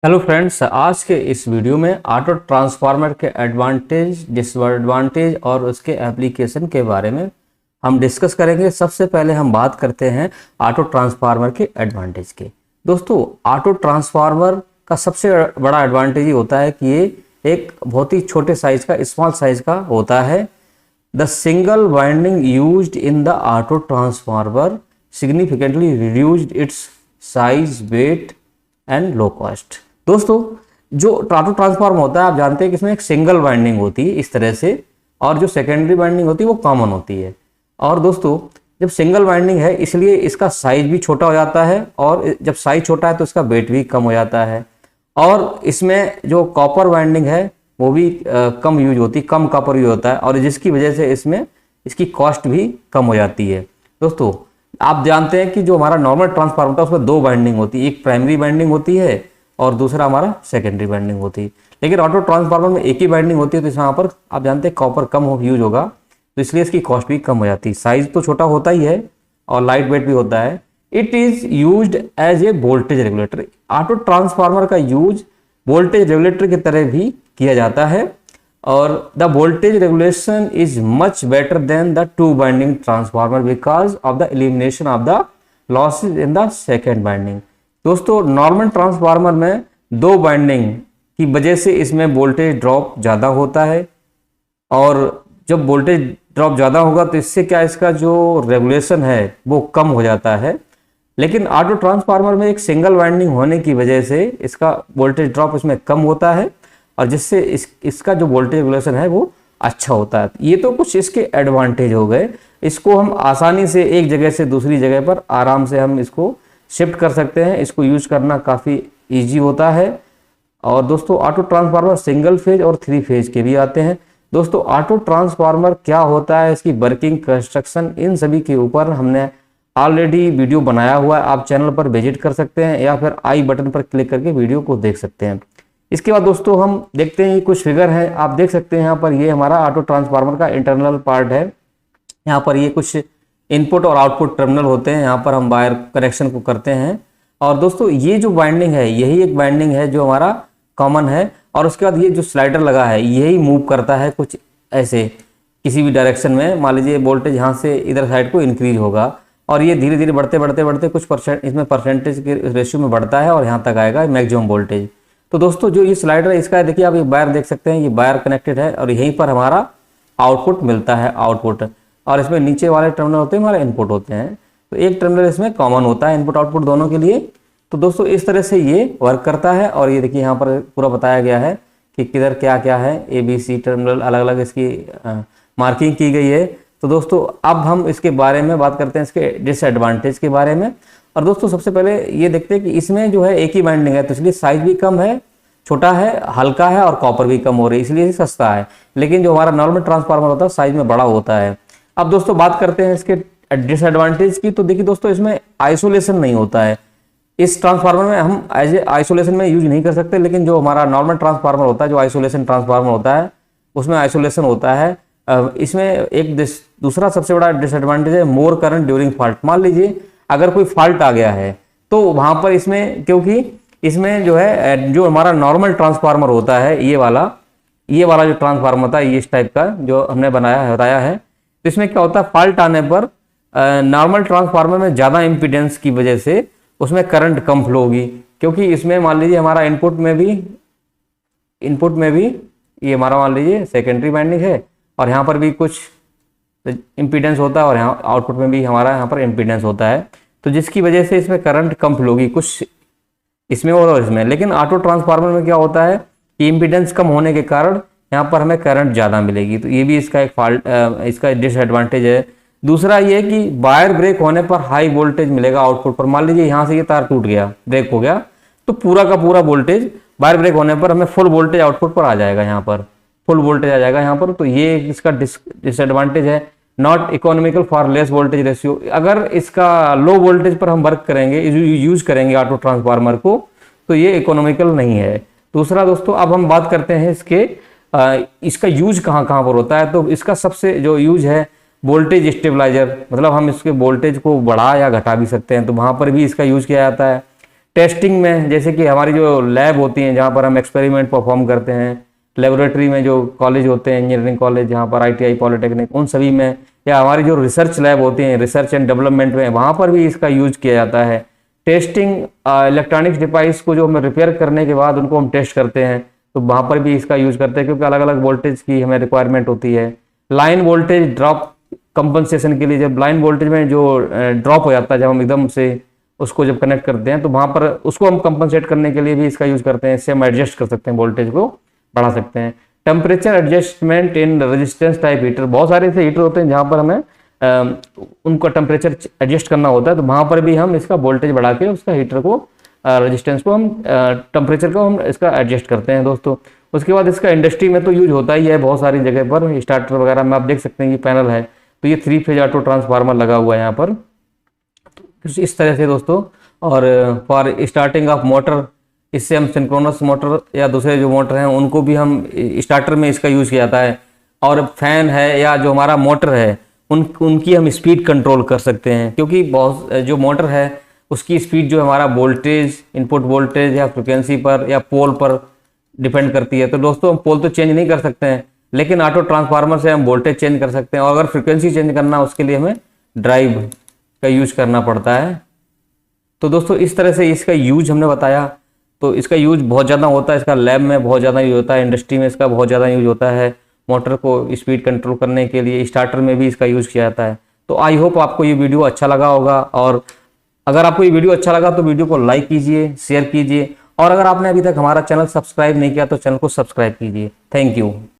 Hello friends, आज के इस वीडियो में ऑटो ट्रांसफार्मर के एडवांटेज, डिसएडवांटेज और उसके एप्लीकेशन के बारे में हम डिस्कस करेंगे। सबसे पहले हम बात करते हैं ऑटो ट्रांसफार्मर के एडवांटेज के। दोस्तों, ऑटो ट्रांसफार्मर का सबसे बड़ा एडवांटेज ये होता है कि ये एक बहुत ही छोटे साइज का, स्मॉल साइज का होता है। The single winding used in the auto transformer significantly reduced its size, weight and low cost. दोस्तों, जो ऑटो ट्रांसफार्मर होता है, आप जानते हैं कि इसमें एक सिंगल वाइंडिंग होती है इस तरह से, और जो सेकेंडरी वाइंडिंग होती है वो कॉमन होती है। और दोस्तों, जब सिंगल वाइंडिंग है इसलिए इसका साइज भी छोटा हो जाता है, और जब साइज छोटा है तो इसका वेट भी कम हो जाता है। और इसमें जो कॉपर वाइंडिंग है वो भी कम यूज होती, कम कॉपर यूज होता है, और जिसकी वजह से इसमें इसकी कॉस्ट भी कम हो जाती है। दोस्तों, आप जानते हैं कि जो हमारा नॉर्मल ट्रांसफार्मर होता है उसमें दो वाइंडिंग होती है, एक प्राइमरी वाइंडिंग होती है और दूसरा हमारा सेकेंडरी वाइंडिंग होती है। लेकिन ऑटो ट्रांसफार्मर में एक ही वाइंडिंग होती है, तो यहाँ पर आप जानते हैं कॉपर कम यूज होगा, तो इसलिए इसकी कॉस्ट भी कम हो जाती है। साइज तो छोटा होता ही है और लाइट वेट भी होता है। It is used as a voltage regulator. Auto transformer का यूज वोल्टेज रेगुलेटर की तरह भी किया जाता है, और the voltage regulation is much better than the two winding transformer because of the elimination of the losses in the second winding. दोस्तों, normal transformer में दो वाइंडिंग की वजह से इसमें वोल्टेज ड्रॉप ज़्यादा होता है, और जब वोल्टेज ड्रॉप ज़्यादा होगा तो इससे क्या, इसका जो रेगुलेशन है वो कम हो जाता है। लेकिन ऑटो ट्रांसफार्मर में एक सिंगल वाइंडिंग होने की वजह से इसका वोल्टेज ड्रॉप इसमें कम होता है, और जिससे इसका जो वोल्टेज रेगुलेशन है वो अच्छा होता है। ये तो कुछ इसके एडवांटेज हो गए। इसको हम आसानी से एक जगह से दूसरी जगह पर आराम से हम इसको शिफ्ट कर सकते हैं। इसको यूज करना काफ़ी इजी होता है। और दोस्तों, ऑटो ट्रांसफार्मर सिंगल फेज और थ्री फेज के भी आते हैं। दोस्तों, ऑटो ट्रांसफार्मर क्या होता है, इसकी वर्किंग, कंस्ट्रक्शन, इन सभी के ऊपर हमने ऑलरेडी वीडियो बनाया हुआ है। आप चैनल पर विजिट कर सकते हैं या फिर आई बटन पर क्लिक करके वीडियो को देख सकते हैं। इसके बाद दोस्तों हम देखते हैं, कुछ फिगर है, आप देख सकते हैं यहाँ पर। ये हमारा ऑटो ट्रांसफार्मर का इंटरनल पार्ट है। यहाँ पर ये कुछ इनपुट और आउटपुट टर्मिनल होते हैं, यहाँ पर हम वायर कनेक्शन को करते हैं। और दोस्तों, ये जो वाइंडिंग है यही एक वाइंडिंग है जो हमारा कॉमन है, और उसके बाद ये जो स्लाइडर लगा है यही मूव करता है कुछ ऐसे किसी भी डायरेक्शन में। मान लीजिए वोल्टेज यहाँ से इधर साइड को इंक्रीज होगा, और ये धीरे धीरे बढ़ते बढ़ते बढ़ते कुछ परसेंट इसमें परसेंटेज के रेशियो में बढ़ता है, और यहाँ तक आएगा मैक्सिमम वोल्टेज। तो दोस्तों, जो ये स्लाइडर इसका देखिए, आप ये वायर देख सकते हैं, ये वायर कनेक्टेड है, और यहीं पर हमारा आउटपुट मिलता है, आउटपुट। और इसमें नीचे वाले टर्मिनल होते हैं हमारे इनपुट होते हैं, तो एक टर्मिनल इसमें कॉमन होता है इनपुट आउटपुट दोनों के लिए। तो दोस्तों, इस तरह से ये वर्क करता है। और ये देखिए यहाँ पर पूरा बताया गया है कि किधर क्या क्या है, ABC टर्मिनल अलग अलग इसकी मार्किंग की गई है। तो दोस्तों, अब हम इसके बारे में बात करते हैं, इसके डिसएडवांटेज के बारे में। और दोस्तों, सबसे पहले ये देखते हैं कि इसमें जो है एक ही वाइंडिंग है, तो इसलिए साइज भी कम है, छोटा है, हल्का है, और कॉपर भी कम हो रही है, इसलिए सस्ता है। लेकिन जो हमारा नॉर्मल ट्रांसफार्मर होता है साइज में बड़ा होता है। अब दोस्तों बात करते हैं इसके डिसएडवांटेज की। तो देखिए दोस्तों, इसमें आइसोलेशन नहीं होता है। इस ट्रांसफार्मर में हम एज ए आइसोलेशन में यूज नहीं कर सकते, लेकिन जो हमारा नॉर्मल ट्रांसफार्मर होता है, जो आइसोलेशन ट्रांसफार्मर होता है, उसमें आइसोलेशन होता है। इसमें एक दूसरा सबसे बड़ा डिसएडवांटेज है मोर करंट ड्यूरिंग फॉल्ट। मान लीजिए अगर कोई फॉल्ट आ गया है तो वहां पर इसमें, क्योंकि इसमें जो है, जो हमारा नॉर्मल ट्रांसफार्मर होता है, ये वाला जो ट्रांसफार्मर होता है, ये इस टाइप का जो हमने बताया है, तो इसमें क्या होता है, फॉल्ट आने पर नॉर्मल ट्रांसफार्मर में ज़्यादा इम्पीडेंस की वजह से उसमें करंट कम फ्लो होगी। क्योंकि इसमें मान लीजिए हमारा इनपुट में भी ये हमारा मान लीजिए सेकेंडरी वाइंडिंग है, और यहाँ पर भी कुछ इम्पीडेंस होता है, और यहाँ आउटपुट में भी हमारा यहाँ पर इम्पीडेंस होता है, तो जिसकी वजह से इसमें करंट कम फ्लो होगी, कुछ इसमें और इसमें। लेकिन ऑटो ट्रांसफार्मर में क्या होता है कि इम्पीडेंस कम होने के कारण यहाँ पर हमें करंट ज़्यादा मिलेगी, तो ये भी इसका एक इसका डिसएडवांटेज है। दूसरा ये कि वायर ब्रेक होने पर हाई वोल्टेज मिलेगा आउटपुट पर। मान लीजिए यहाँ से ये तार टूट गया, ब्रेक हो गया, तो पूरा का पूरा वोल्टेज वायर ब्रेक होने पर हमें फुल वोल्टेज आउटपुट पर आ जाएगा, यहाँ पर फुल वोल्टेज आ जाएगा यहाँ पर। तो ये इसका डिसएडवांटेज है। Not economical for less voltage ratio. अगर इसका लो वोल्टेज पर हम वर्क करेंगे, यूज करेंगे ऑटो ट्रांसफार्मर को, तो ये इकोनॉमिकल नहीं है। दूसरा दोस्तों, अब हम बात करते हैं इसका यूज कहाँ कहाँ पर होता है। तो इसका सबसे जो यूज है वोल्टेज स्टेबलाइजर, मतलब हम इसके वोल्टेज को बढ़ा या घटा भी सकते हैं, तो वहाँ पर भी इसका यूज किया जाता है। टेस्टिंग में जैसे कि हमारी जो लैब होती हैं जहाँ पर हम एक्सपेरिमेंट परफॉर्म करते हैं, लेबोरेटरी में जो कॉलेज होते हैं, इंजीनियरिंग कॉलेज जहाँ पर ITI पॉलिटेक्निक उन सभी में, या हमारी जो रिसर्च लैब होती हैं रिसर्च एंड डेवलपमेंट में, वहाँ पर भी इसका यूज किया जाता है। टेस्टिंग, इलेक्ट्रॉनिक्स डिवाइस को जो हम रिपेयर करने के बाद उनको हम टेस्ट करते हैं तो वहाँ पर भी इसका यूज करते हैं, क्योंकि अलग अलग वोल्टेज की हमें रिक्वायरमेंट होती है। लाइन वोल्टेज ड्रॉप कंपनसेशन के लिए, जब लाइन वोल्टेज में जो ड्रॉप हो जाता है, जब हम एकदम से उसको जब कनेक्ट करते हैं तो वहाँ पर उसको हम कंपनसेट करने के लिए भी इसका यूज करते हैं। इससे हम एडजस्ट कर सकते हैं, वोल्टेज को बढ़ा सकते हैं। Temperature adjustment in resistance type heater, बहुत सारे ऐसे हीटर होते हैं जहाँ पर हमें उनका टेम्परेचर एडजस्ट करना होता है, तो वहाँ पर भी हम इसका वोल्टेज बढ़ा के उसका हीटर को रेजिस्टेंस को हम टेम्परेचर को हम इसका एडजस्ट करते हैं दोस्तों। उसके बाद इसका इंडस्ट्री में तो यूज होता ही है बहुत सारी जगह पर, स्टार्टर वगैरह में आप देख सकते हैं कि पैनल है, तो ये 3 फेज ऑटो ट्रांसफार्मर लगा हुआ है यहाँ पर इस तरह से दोस्तों। और फॉर स्टार्टिंग ऑफ मोटर, इससे हम सिंक्रोनस मोटर या दूसरे जो मोटर हैं उनको भी हम स्टार्टर में इसका यूज किया जाता है। और फैन है या जो हमारा मोटर है उनकी हम स्पीड कंट्रोल कर सकते हैं, क्योंकि बहुत जो मोटर है उसकी स्पीड जो हमारा वोल्टेज, इनपुट वोल्टेज या फ्रिक्वेंसी पर या पोल पर डिपेंड करती है। तो दोस्तों हम पोल तो चेंज नहीं कर सकते हैं, लेकिन ऑटो ट्रांसफार्मर से हम वोल्टेज चेंज कर सकते हैं। और अगर फ्रिक्वेंसी चेंज करना उसके लिए हमें ड्राइव का यूज करना पड़ता है। तो दोस्तों इस तरह से इसका यूज हमने बताया। तो इसका यूज बहुत ज़्यादा होता है, इसका लैब में बहुत ज़्यादा यूज होता है, इंडस्ट्री में इसका बहुत ज़्यादा यूज होता है, मोटर को स्पीड कंट्रोल करने के लिए स्टार्टर में भी इसका यूज किया जाता है। तो आई होप आपको ये वीडियो अच्छा लगा होगा, और अगर आपको ये वीडियो अच्छा लगा तो वीडियो को लाइक कीजिए, शेयर कीजिए, और अगर आपने अभी तक हमारा चैनल सब्सक्राइब नहीं किया तो चैनल को सब्सक्राइब कीजिए। Thank you.